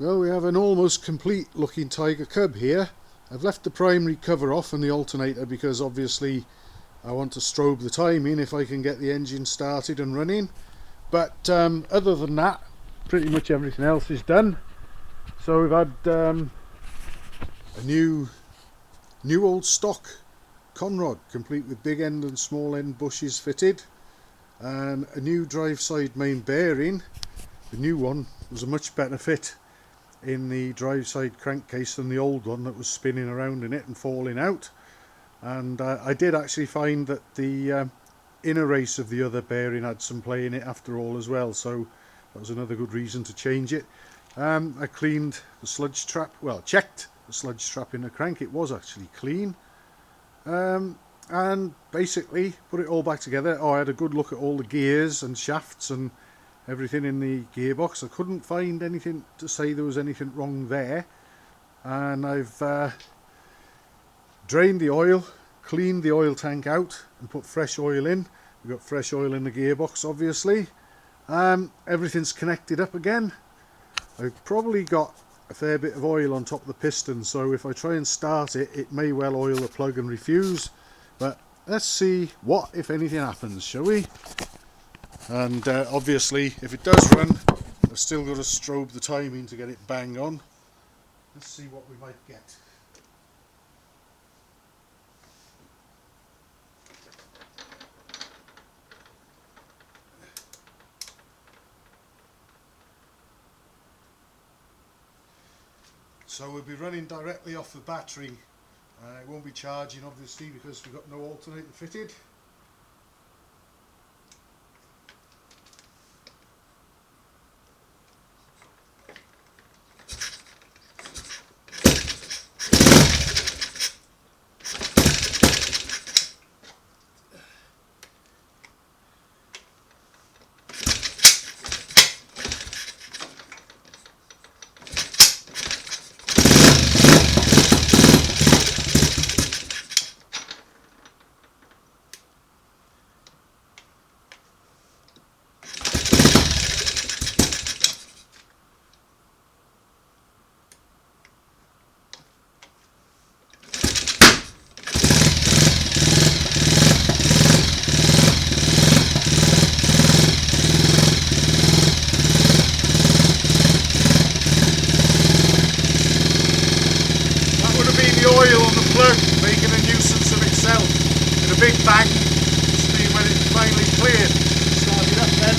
Well, we have an almost complete looking Tiger Cub here. I've left the primary cover off and the alternator because obviously I want to strobe the timing if I can get the engine started and running. But other than that, pretty much everything else is done. So we've had a new old stock conrod, complete with big end and small end bushes fitted, and a new drive side main bearing. The new one was a much better fit in the drive side crankcase than the old one that was spinning around in it and falling out. And I did actually find that the inner race of the other bearing had some play in it after all as well, so that was another good reason to change it. I cleaned the sludge trap, well, checked the sludge trap in the crank. It was actually clean, and basically put it all back together. I had a good look at all the gears and shafts and everything in the gearbox. I couldn't find anything to say there was anything wrong there, and I've drained the oil, cleaned the oil tank out and put fresh oil in. We've got fresh oil in the gearbox obviously. Everything's connected up again. I've probably got a fair bit of oil on top of the piston, so if I try and start it, it may well oil the plug and refuse. But let's see what, if anything, happens, shall we? And obviously if it does run, I've still got to strobe the timing to get it bang on. Let's see what we might get. So we'll be running directly off the battery. It won't be charging obviously because we've got no alternator fitted. Making a nuisance of itself in a big bang. See when it's finally cleared. Start it up then.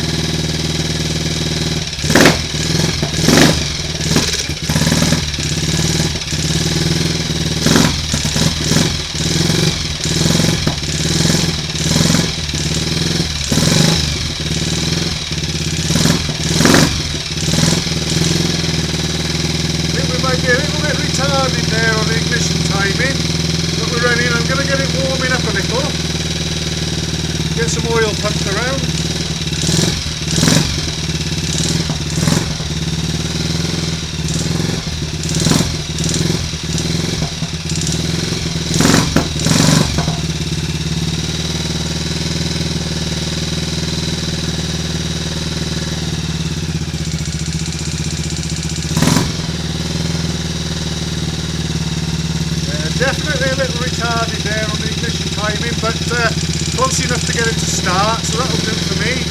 I think we might be a little bit retarded there on the ignition timing. We're running. I'm going to get it warming up a little, get some oil pumped around. Definitely a little retarded there on the ignition timing, but close enough to get it to start, so that'll do for me.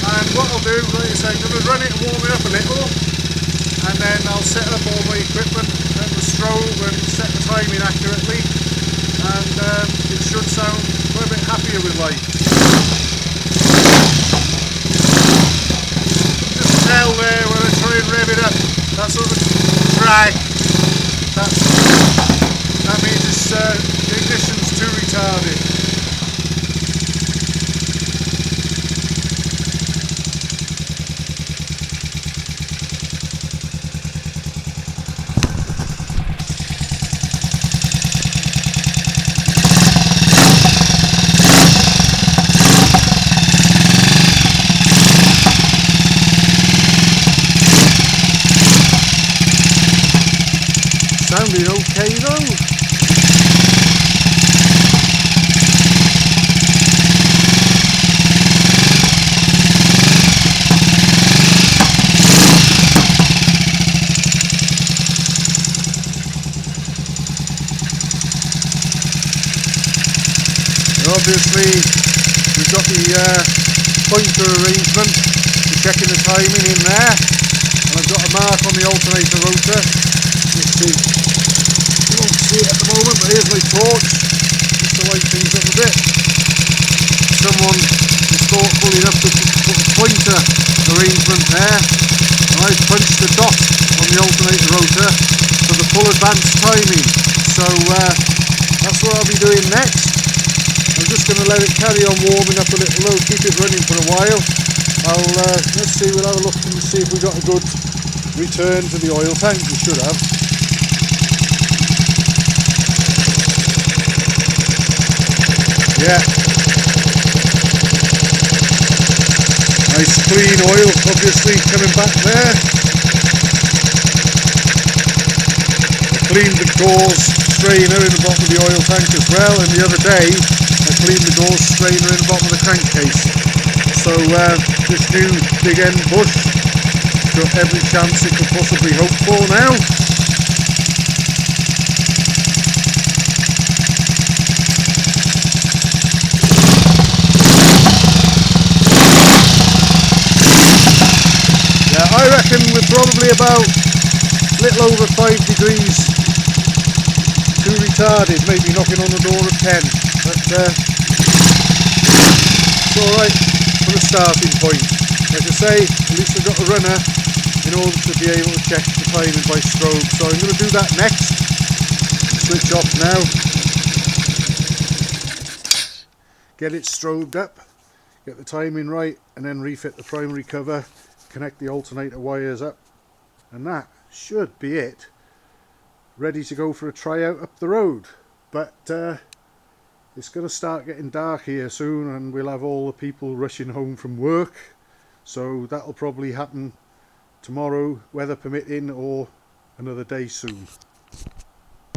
And what I'll do, like I say, I'm going to run it and warm it up a little, and then I'll set up all my equipment and the strobe and set the timing accurately, and it should sound quite a bit happier with life. Just tell there when I try and rev it up, that sort of drag, that means the ignition's too retarded. Sounding okay though. obviously we've got the pointer arrangement for checking the timing in there, and I've got a mark on the alternator rotor. Let's see, you won't see it at the moment, but here's my torch just to light things up a bit. Someone is thoughtful enough to put a pointer arrangement there, and I've punched a dot on the alternator rotor for the full advanced timing. So that's what I'll be doing next. I'm just going to let it carry on warming up a little though, keep it running for a while. Let's see, we'll have a look and see if we got a good return to the oil tank. We should have. Yeah. Nice clean oil obviously coming back there. I cleaned the gauze strainer in the bottom of the oil tank as well, and the other day I cleaned the gauze strainer in the bottom of the crankcase. So this new big end bush got every chance it could possibly hope for now. Yeah, I reckon we're probably about a little over 5 degrees too retarded, maybe knocking on the door of 10, but it's alright for a starting point. Like I say, at least I've got a runner in order to be able to check the timing by strobe, so I'm going to do that next. Switch off now, get it strobed up, get the timing right, and then refit the primary cover, connect the alternator wires up, and that should be it. Ready to go for a tryout up the road. But it's going to start getting dark here soon, and we'll have all the people rushing home from work, so that'll probably happen tomorrow, weather permitting, or another day soon.